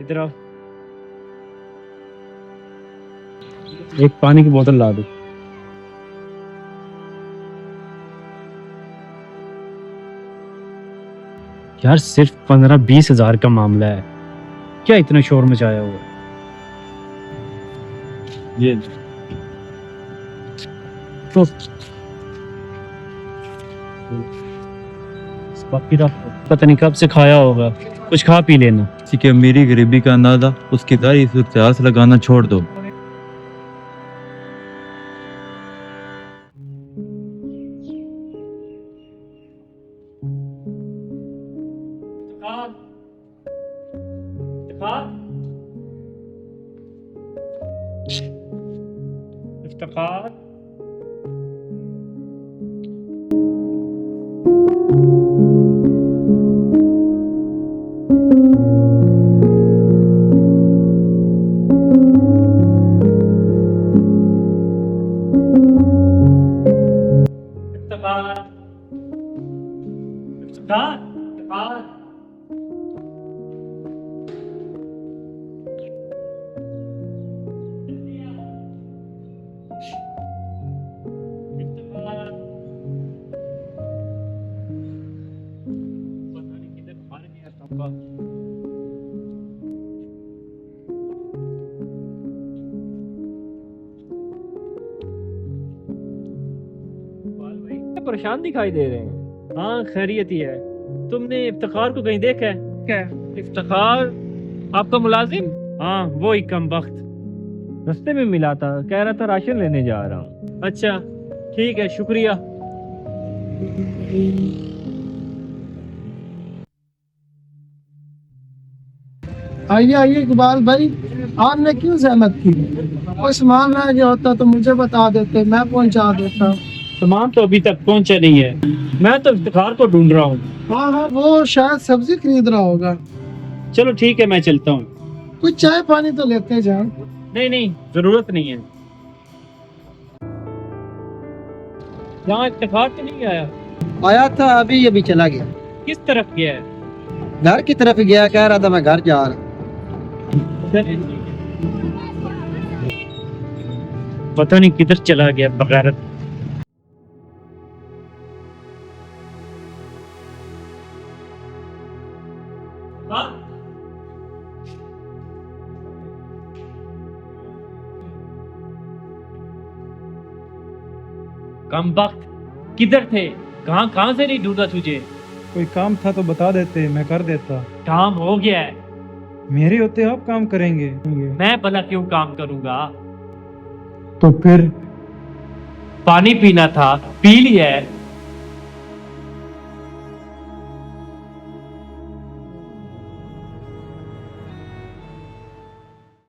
इधर आओ, एक पानी की बोतल ला दो। यार सिर्फ 15-20 हजार का मामला है, क्या इतना शोर मचाया हुआ है? ये तो बाकी पता नहीं कब से खाया होगा, कुछ खा पी लेना। ठीक है, मेरी गरीबी का अंदाजा उसकी दाढ़ी इस इख्तियार से लगाना छोड़ दो। इफ्तिखार, इफ्तिखार, इफ्तिखार, इफ्तिखार। पता नहीं किधर मार गया टप्पा। परेशान दिखाई दे रहे हैं। हाँ खैरियत ही है। तुमने इफ्तिखार को कहीं देखा है? क्या? इफ्तिखार आपका मुलाजिम? हाँ वो ही कम वक्त। रास्ते में मिला था, कह रहा था राशन लेने जा रहा हूँ। अच्छा ठीक है, शुक्रिया। आइए आइए इकबाल भाई, आपने क्यों जहमत की? कोई सामान रह गया होता तो मुझे बता देते, मैं पहुंचा देता। सामान तो अभी तक पहुंचा नहीं है, मैं तो इफ्तिखार को ढूंढ रहा हूँ। हाँ हाँ, वो शायद सब्जी खरीद रहा होगा। चलो ठीक है, मैं चलता हूँ। कुछ चाय पानी तो लेते जाओ। नहीं नहीं, जरूरत नहीं है। यहाँ इफ्तिखार तो नहीं आया? आया था, अभी अभी चला गया। किस तरफ गया है? घर की तरफ गया, कह रहा था मैं घर जा रहा। चलिए, ठीक है। पता नहीं किधर चला गया बगैरत। कम वक्त किधर थे? कहाँ कहाँ से नहीं ढूंढा तुझे? कोई काम था तो बता देते, मैं कर देता। काम हो गया है। मेरे होते आप काम करेंगे? मैं भला क्यों काम करूंगा? तो फिर पानी पीना था, पी लिया है।